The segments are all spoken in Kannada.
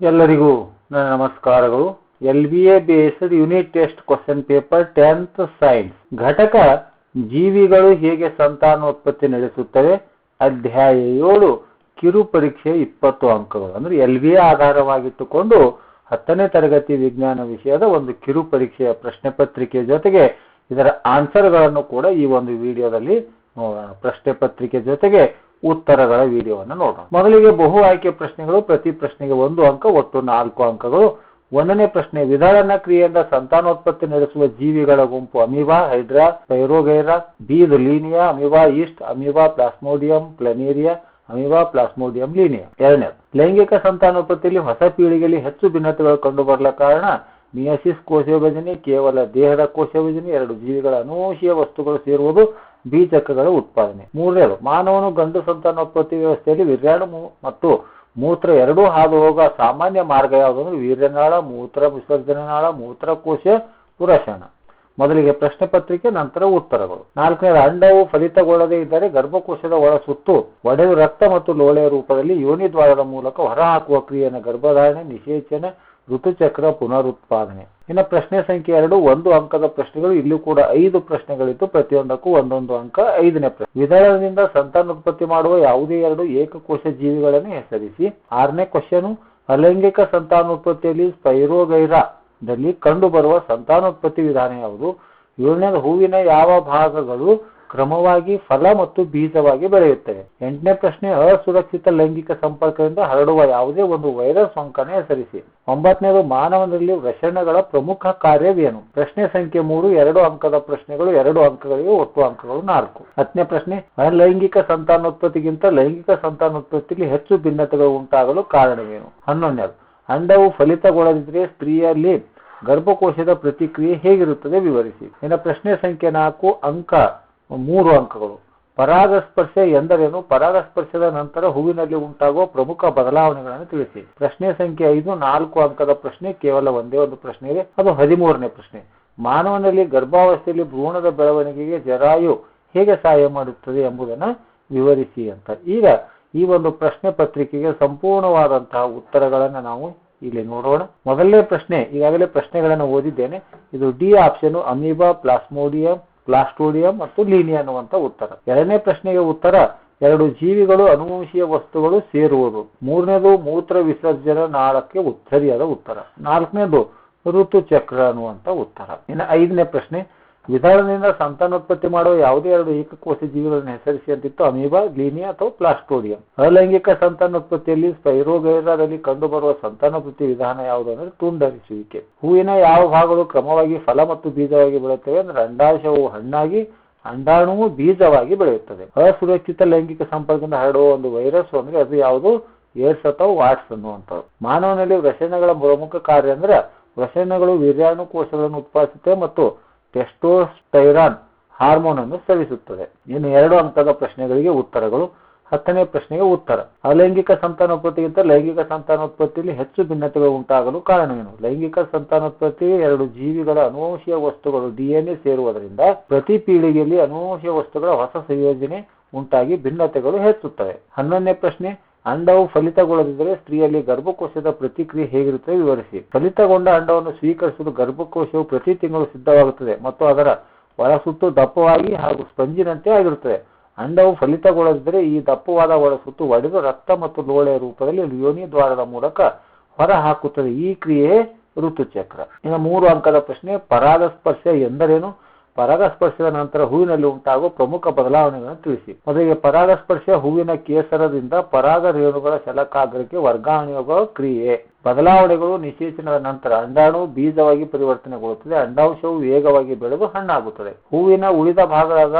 ಎಲ್ಲರಿಗೂ ನನ್ನ ನಮಸ್ಕಾರಗಳು. LBA based unit test question paper 10th science ಘಟಕ ಜೀವಿಗಳು ಹೇಗೆ ಸಂತಾನೋತ್ಪತ್ತಿ ನಡೆಸುತ್ತವೆ ಅಧ್ಯಾಯ 7 ಕಿರು ಪರೀಕ್ಷೆ 20 ಅಂಕಗಳು. ಅಂದ್ರೆ LBA ಆಧಾರವಾಗಿಟ್ಟುಕೊಂಡು 10ನೇ ತರಗತಿ ವಿಜ್ಞಾನ ವಿಷಯದ ಒಂದು ಕಿರು ಪರೀಕ್ಷೆಯ ಪ್ರಶ್ನೆ ಪತ್ರಿಕೆ ಜೊತೆಗೆ ಇದರ ಆನ್ಸರ್ಗಳನ್ನು ಕೂಡ ಈ ಒಂದು ವಿಡಿಯೋದಲ್ಲಿ ನೋಡೋಣ. ಪ್ರಶ್ನೆ ಪತ್ರಿಕೆ ಜೊತೆಗೆ ಉತ್ತರಗಳ ವಿಡಿಯೋವನ್ನು ನೋಡೋಣ. ಮೊದಲಿಗೆ ಬಹು ಆಯ್ಕೆ ಪ್ರಶ್ನೆಗಳು. ಪ್ರತಿ ಪ್ರಶ್ನೆಗೆ 1 ಅಂಕ, ಒಟ್ಟು 4 ಅಂಕಗಳು. 1ನೇ ಪ್ರಶ್ನೆ, ವಿಧಾನ ಕ್ರಿಯೆಯಿಂದ ಸಂತಾನೋತ್ಪತ್ತಿ ನಡೆಸುವ ಜೀವಿಗಳ ಗುಂಪು amoeba, hydra, spirogyra. B Linea, amoeba East, amoeba plasmodium planaria, amoeba plasmodium Linea. 2ನೇ, ಲೈಂಗಿಕ ಸಂತಾನೋತ್ಪತ್ತಿಯಲ್ಲಿ ಹೊಸ ಪೀಳಿಗೆಯಲ್ಲಿ ಹೆಚ್ಚು ಭಿನ್ನತೆಗಳು ಕಂಡುಬರಲ ಕಾರಣ ಮಿಯಾಸಿಸ್ ಕೋಶ ವಿಭಜನೆ, ಕೇವಲ ದೇಹದ ಕೋಶ ವಿಭಜನೆ, 2 ಜೀವಿಗಳ ಅನುವಂಶೀಯ ವಸ್ತುಗಳು ಸೇರುವುದು, ಬೀಜಕಗಳ ಉತ್ಪಾದನೆ. 3ನೇದು, ಮಾನವನು ಗಂಡು ಸಂತಾನೋತ್ಪತ್ತಿ ವ್ಯವಸ್ಥೆಯಲ್ಲಿ ವೀರ್ಯಾಣು ಮತ್ತು ಮೂತ್ರ ಎರಡೂ ಹಾದು ಹೋಗುವ ಸಾಮಾನ್ಯ ಮಾರ್ಗ ಯಾವುದಂದ್ರೆ ವೀರ್ಯನಾಳ, ಮೂತ್ರ ವಿಸರ್ಜನೆ ನಾಳ, ಮೂತ್ರಕೋಶ, ಪುರಶಾನ. ಮೊದಲಿಗೆ ಪ್ರಶ್ನೆ ಪತ್ರಿಕೆ, ನಂತರ ಉತ್ತರಗಳು. 4ನೇದು, ಅಂಡವು ಫಲಿತಗೊಳ್ಳದೇ ಇದ್ದರೆ ಗರ್ಭಕೋಶದ ಒಳ ಸುತ್ತು ಒಡೆದು ರಕ್ತ ಮತ್ತು ಲೋಳೆಯ ರೂಪದಲ್ಲಿ ಯೋನಿ ದ್ವಾರದ ಮೂಲಕ ಹೊರಹಾಕುವ ಕ್ರಿಯೆಯನ್ನು ಗರ್ಭಧಾರಣೆ, ನಿಷೇಚನ, ಋತುಚಕ್ರ, ಪುನರುತ್ಪಾದನೆ. ಇನ್ನು ಪ್ರಶ್ನೆ ಸಂಖ್ಯೆ 2, 1 ಅಂಕದ ಪ್ರಶ್ನೆಗಳು. ಇಲ್ಲೂ ಕೂಡ 5 ಪ್ರಶ್ನೆಗಳಿತ್ತು, ಪ್ರತಿಯೊಂದಕ್ಕೂ 1 ಅಂಕ. 5ನೇ ಪ್ರಶ್ನೆ, ವಿಧಾನದಿಂದ ಸಂತಾನೋತ್ಪತ್ತಿ ಮಾಡುವ ಯಾವುದೇ 2 ಏಕಕೋಶ ಜೀವಿಗಳನ್ನು ಹೆಸರಿಸಿ. 6ನೇ ಕ್ವಶನ್, ಅಲೈಂಗಿಕ ಸಂತಾನೋತ್ಪತ್ತಿಯಲ್ಲಿ ಸ್ಪೈರೋಗೈರಾದಲ್ಲಿ ಕಂಡು ಬರುವ ಸಂತಾನೋತ್ಪತ್ತಿ ವಿಧಾನ ಯಾವುದು? 7ನೇದು, ಹೂವಿನ ಯಾವ ಭಾಗಗಳು ಕ್ರಮವಾಗಿ ಫಲ ಮತ್ತು ಬೀಜವಾಗಿ ಬೆಳೆಯುತ್ತವೆ? 8ನೇ ಪ್ರಶ್ನೆ, ಅಸುರಕ್ಷಿತ ಲೈಂಗಿಕ ಸಂಪರ್ಕದಿಂದ ಹರಡುವ ಯಾವುದೇ ಒಂದು ವೈರಸ್ ಸೋಂಕನ್ನು ಹೆಸರಿಸಿ. 9ನೇದು, ಮಾನವನಲ್ಲಿ ವೃಷಣಗಳ ಪ್ರಮುಖ ಕಾರ್ಯವೇನು? ಪ್ರಶ್ನೆ ಸಂಖ್ಯೆ 3, 2 ಅಂಕದ ಪ್ರಶ್ನೆಗಳು. 2 ಅಂಕಗಳಿಗೆ ಒಟ್ಟು ಅಂಕಗಳು 4. 10ನೇ ಪ್ರಶ್ನೆ, ಅಲೈಂಗಿಕ ಸಂತಾನೋತ್ಪತ್ತಿಗಿಂತ ಲೈಂಗಿಕ ಸಂತಾನೋತ್ಪತ್ತಿಯಲ್ಲಿ ಹೆಚ್ಚು ಭಿನ್ನತೆಗಳು ಉಂಟಾಗಲು ಕಾರಣವೇನು? 11ನೇದು, ಅಂಡವು ಫಲಿತಗೊಳ್ಳದಿದ್ದರೆ ಸ್ತ್ರೀಯಲ್ಲಿ ಗರ್ಭಕೋಶದ ಪ್ರತಿಕ್ರಿಯೆ ಹೇಗಿರುತ್ತದೆ ವಿವರಿಸಿ. ಇನ್ನು ಪ್ರಶ್ನೆ ಸಂಖ್ಯೆ 4, 3 ಅಂಕಗಳು. ಪರಾಗಸ್ಪರ್ಶ ಎಂದರೇನು? ಪರಾಗಸ್ಪರ್ಶದ ನಂತರ ಹೂವಿನಲ್ಲಿ ಉಂಟಾಗುವ ಪ್ರಮುಖ ಬದಲಾವಣೆಗಳನ್ನು ತಿಳಿಸಿ. ಪ್ರಶ್ನೆ ಸಂಖ್ಯೆ 5, 4 ಅಂಕದ ಪ್ರಶ್ನೆ. ಕೇವಲ ಒಂದೇ ಒಂದು ಪ್ರಶ್ನೆ ಇದೆ, ಅದು 13ನೇ ಪ್ರಶ್ನೆ. ಮಾನವನಲ್ಲಿ ಗರ್ಭಾವಸ್ಥೆಯಲ್ಲಿ ಭ್ರೂಣದ ಬೆಳವಣಿಗೆಗೆ ಜರಾಯು ಹೇಗೆ ಸಹಾಯ ಮಾಡುತ್ತದೆ ಎಂಬುದನ್ನು ವಿವರಿಸಿ ಅಂತ. ಈಗ ಈ ಒಂದು ಪ್ರಶ್ನೆ ಪತ್ರಿಕೆಗೆ ಸಂಪೂರ್ಣವಾದಂತಹ ಉತ್ತರಗಳನ್ನು ನಾವು ಇಲ್ಲಿ ನೋಡೋಣ. ಮೊದಲನೇ ಪ್ರಶ್ನೆ, ಈಗಾಗಲೇ ಪ್ರಶ್ನೆಗಳನ್ನು ಓದಿದ್ದೇನೆ. ಇದು ಡಿ ಆಪ್ಷನ್, ಅಮೀಬಾ, ಪ್ಲಾಸ್ಟೋಡಿಯಂ ಮತ್ತು ಲೀನಿಯಾ ಅನ್ನುವಂತ ಉತ್ತರ. 2ನೇ ಪ್ರಶ್ನೆಗೆ ಉತ್ತರ, 2 ಜೀವಿಗಳು ಅನುವಂಶೀಯ ವಸ್ತುಗಳು ಸೇರುವುದು. 3ನೇದು, ಮೂತ್ರ ವಿಸರ್ಜನ ನಾಳಕ್ಕೆ ಸರಿಯಾದ ಉತ್ತರ. 4ನೇದು, ಋತುಚಕ್ರ ಅನ್ನುವಂತ ಉತ್ತರ. ಇನ್ನು 5ನೇ ಪ್ರಶ್ನೆ, ವಿಧಾನದಿಂದ ಸಂತಾನೋತ್ಪತ್ತಿ ಮಾಡುವ ಯಾವುದೇ 2 ಏಕಕೋಶ ಜೀವಿಗಳನ್ನು ಹೆಸರಿಸಿ ಅಂತಿತ್ತು. ಅಮೀಬಾ, ಲೀನಿಯಾ ಅಥವಾ ಪ್ಲಾಸ್ಟೋಡಿಯಂ. ಅಲೈಂಗಿಕ ಸಂತಾನೋತ್ಪತ್ತಿಯಲ್ಲಿ ಸ್ಪೈರೋಗೈರಾದಲ್ಲಿ ಕಂಡುಬರುವ ಸಂತಾನೋತ್ಪತ್ತಿ ವಿಧಾನ ಯಾವುದು ಅಂದ್ರೆ ತುಂಡರಿಸುವಿಕೆ. ಹೂವಿನ ಯಾವ ಭಾಗಗಳು ಕ್ರಮವಾಗಿ ಫಲ ಮತ್ತು ಬೀಜವಾಗಿ ಬೆಳೆಯುತ್ತವೆ ಅಂದ್ರೆ ಅಂಡಾಶಯವು ಹಣ್ಣಾಗಿ, ಅಂಡಾಣುವು ಬೀಜವಾಗಿ ಬೆಳೆಯುತ್ತದೆ. ಅಸುರಕ್ಷಿತ ಲೈಂಗಿಕ ಸಂಪರ್ಕದಿಂದ ಹರಡುವ ಒಂದು ವೈರಸ್ ಅಂದ್ರೆ ಅದು ಯಾವುದು? ಏಡ್ಸ್ ಅಥವಾ ವಾಟ್ಸ್ ಅನ್ನುವಂಥದ್ದು. ಮಾನವನಲ್ಲಿ ವೃಷಣಗಳ ಪ್ರಮುಖ ಕಾರ್ಯ ಅಂದ್ರೆ ವೃಷಣಗಳು ವೀರ್ಯಾಣು ಕೋಶಗಳನ್ನು ಉತ್ಪಾದಿಸುತ್ತವೆ ಮತ್ತು ಟೆಸ್ಟೋಸ್ಟೈರಾನ್ ಹಾರ್ಮೋನ್ ಅನ್ನು ಸ್ರವಿಸುತ್ತದೆ. ಇನ್ನು 2 ಅಂಕದ ಪ್ರಶ್ನೆಗಳಿಗೆ ಉತ್ತರಗಳು. 10ನೇ ಪ್ರಶ್ನೆಗೆ ಉತ್ತರ, ಅಲೈಂಗಿಕ ಸಂತಾನೋತ್ಪತ್ತಿಗಿಂತ ಲೈಂಗಿಕ ಸಂತಾನೋತ್ಪತ್ತಿಯಲ್ಲಿ ಹೆಚ್ಚು ಭಿನ್ನತೆಗಳು ಉಂಟಾಗಲು ಕಾರಣವೇನು? ಲೈಂಗಿಕ ಸಂತಾನೋತ್ಪತ್ತಿ 2 ಜೀವಿಗಳ ಅನುವಂಶೀಯ ವಸ್ತುಗಳು DNA ಸೇರುವುದರಿಂದ ಪ್ರತಿ ಪೀಳಿಗೆಯಲ್ಲಿ ಅನುವಂಶೀಯ ವಸ್ತುಗಳ ಹೊಸ ಸಂಯೋಜನೆ ಉಂಟಾಗಿ ಭಿನ್ನತೆಗಳು ಹೆಚ್ಚುತ್ತವೆ. 11ನೇ ಪ್ರಶ್ನೆ, ಅಂಡವು ಫಲಿತಗೊಳ್ಳದಿದ್ದರೆ ಸ್ತ್ರೀಯಲ್ಲಿ ಗರ್ಭಕೋಶದ ಪ್ರತಿಕ್ರಿಯೆ ಹೇಗಿರುತ್ತದೆ ವಿವರಿಸಿ. ಫಲಿತಗೊಂಡ ಅಂಡವನ್ನು ಸ್ವೀಕರಿಸಲು ಗರ್ಭಕೋಶವು ಪ್ರತಿ ತಿಂಗಳು ಸಿದ್ಧವಾಗುತ್ತದೆ ಮತ್ತು ಅದರ ಒಳಸುತ್ತು ದಪ್ಪವಾಗಿ ಹಾಗೂ ಸ್ಪಂಜಿನಂತೆ ಆಗಿರುತ್ತದೆ. ಅಂಡವು ಫಲಿತಗೊಳ್ಳದಿದ್ದರೆ ಈ ದಪ್ಪವಾದ ಒಳಸುತ್ತು ಒಡೆದು ರಕ್ತ ಮತ್ತು ಲೋಳೆಯ ರೂಪದಲ್ಲಿ ಯೋನಿ ದ್ವಾರದ ಮೂಲಕ ಹೊರ ಹಾಕುತ್ತದೆ. ಈ ಕ್ರಿಯೆ ಋತುಚಕ್ರ. ಇನ್ನು 3 ಅಂಕದ ಪ್ರಶ್ನೆ, ಪರಾಗಸ್ಪರ್ಶ ಎಂದರೇನು? ಪರಾಗಸ್ಪರ್ಶದ ನಂತರ ಹೂವಿನಲ್ಲಿ ಉಂಟಾಗುವ ಪ್ರಮುಖ ಬದಲಾವಣೆಗಳನ್ನು ತಿಳಿಸಿ. ಮೊದಲಿಗೆ ಪರಾಗಸ್ಪರ್ಶ ಹೂವಿನ ಕೇಸರದಿಂದ ಪರಾಗ ರೇಣುಗಳ ಶಲಕಾಗ್ರಕ್ಕೆ ವರ್ಗಾವಣೆಯಾಗುವ ಕ್ರಿಯೆ. ಬದಲಾವಣೆಗಳು, ನಿಷೇಚನದ ನಂತರ ಅಂಡಾಣು ಬೀಜವಾಗಿ ಪರಿವರ್ತನೆಗೊಳ್ಳುತ್ತದೆ. ಅಂಡಾಂಶವು ವೇಗವಾಗಿ ಬೆಳೆದು ಹಣ್ಣಾಗುತ್ತದೆ. ಹೂವಿನ ಉಳಿದ ಭಾಗದ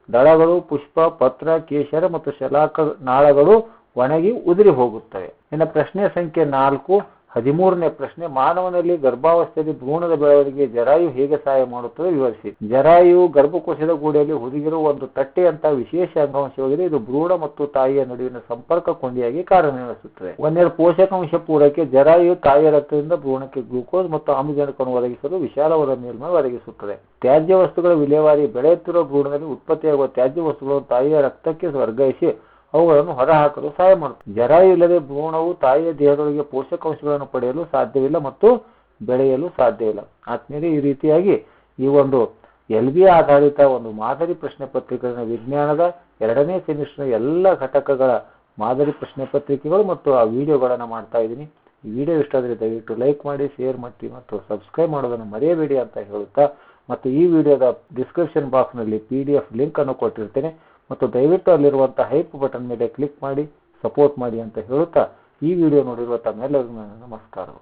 ದಳಗಳು, ಪುಷ್ಪ, ಪತ್ರ, ಕೇಸರ ಮತ್ತು ಶಲಾಕ ನಾಳಗಳು ಒಣಗಿ ಉದುರಿ ಹೋಗುತ್ತವೆ. ಇನ್ನು ಪ್ರಶ್ನೆ ಸಂಖ್ಯೆ 4, 13ನೇ ಪ್ರಶ್ನೆ, ಮಾನವನಲ್ಲಿ ಗರ್ಭಾವಸ್ಥೆಯಲ್ಲಿ ಭ್ರೂಣದ ಬೆಳವಣಿಗೆ ಜರಾಯು ಹೇಗೆ ಸಹಾಯ ಮಾಡುತ್ತದೆ ವಿವರಿಸಿ. ಜರಾಯು ಗರ್ಭಕೋಶದ ಗೂಡೆಯಲ್ಲಿ ಹುದುಗಿರುವ ಒಂದು ತಟ್ಟೆಯಂತ ವಿಶೇಷ ಅಂಗಾಂಶವಾಗಿದೆ. ಇದು ಭ್ರೂಣ ಮತ್ತು ತಾಯಿಯ ನಡುವಿನ ಸಂಪರ್ಕ ಕೊಂಡಿಯಾಗಿ ಕಾರ್ಯನಿರ್ವಹಿಸುತ್ತದೆ. 1 ಪೋಷಕಾಂಶ ಪೂರೈಕೆ. ಜರಾಯು ತಾಯಿಯ ರಕ್ತದಿಂದ ಭ್ರೂಣಕ್ಕೆ ಗ್ಲೂಕೋಸ್ ಮತ್ತು ಆಮ್ಲಜನಕವನ್ನು ಒದಗಿಸಲು ವಿಶಾಲವಾದ ಮೇಲ್ಮೈ ಒದಗಿಸುತ್ತದೆ. ತ್ಯಾಜ್ಯ ವಸ್ತುಗಳ ವಿಲೇವಾರಿ. ಬೆಳೆಯುತ್ತಿರುವ ಭ್ರೂಣದಲ್ಲಿ ಉತ್ಪತ್ತಿಯಾಗುವ ತ್ಯಾಜ್ಯ ವಸ್ತುಗಳನ್ನು ತಾಯಿಯ ರಕ್ತಕ್ಕೆ ವರ್ಗಾಯಿಸಿ ಅವುಗಳನ್ನು ಹೊರಹಾಕಲು ಸಹಾಯ ಮಾಡುತ್ತದೆ. ಜರಾಯು ಇಲ್ಲದೆ ಭ್ರೂಣವು ತಾಯಿಯ ದೇಹದೊಳಗೆ ಪೋಷಕಾಂಶಗಳನ್ನು ಪಡೆಯಲು ಸಾಧ್ಯವಿಲ್ಲ ಮತ್ತು ಬೆಳೆಯಲು ಸಾಧ್ಯವಿಲ್ಲ. ಆತ್ಮೀಯರೇ, ಈ ರೀತಿಯಾಗಿ ಈ ಒಂದು LBA ಆಧಾರಿತ ಒಂದು ಮಾದರಿ ಪ್ರಶ್ನೆ ಪತ್ರಿಕೆಗಳ ವಿಜ್ಞಾನದ 2ನೇ ಸೆಮಿಸ್ಟರ್ ಎಲ್ಲ ಘಟಕಗಳ ಮಾದರಿ ಪ್ರಶ್ನೆ ಪತ್ರಿಕೆಗಳು ಮತ್ತು ಆ ವಿಡಿಯೋಗಳನ್ನು ಮಾಡ್ತಾ ಇದ್ದೀನಿ. ಈ ವಿಡಿಯೋ ಇಷ್ಟ ಆದರೆ ದಯವಿಟ್ಟು ಲೈಕ್ ಮಾಡಿ, ಶೇರ್ ಮಾಡಿ ಮತ್ತು ಸಬ್ಸ್ಕ್ರೈಬ್ ಮಾಡೋದನ್ನು ಮರೆಯಬೇಡಿ ಅಂತ ಹೇಳುತ್ತಾ, ಮತ್ತು ಈ ವಿಡಿಯೋದ ಡಿಸ್ಕ್ರಿಪ್ಷನ್ ಬಾಕ್ಸ್ನಲ್ಲಿ PDF ಲಿಂಕ್ ಅನ್ನು ಕೊಟ್ಟಿರ್ತೇನೆ ಮತ್ತು ದಯವಿಟ್ಟು ಅಲ್ಲಿರುವಂಥ ಹೈಪ್ ಬಟನ್ ಮೇಲೆ ಕ್ಲಿಕ್ ಮಾಡಿ ಸಪೋರ್ಟ್ ಮಾಡಿ ಅಂತ ಹೇಳುತ್ತಾ ಈ ವಿಡಿಯೋ ನೋಡಿರುವ ತಮ್ಮೆಲ್ಲರಿಗೂ ನನ್ನ ನಮಸ್ಕಾರಗಳು.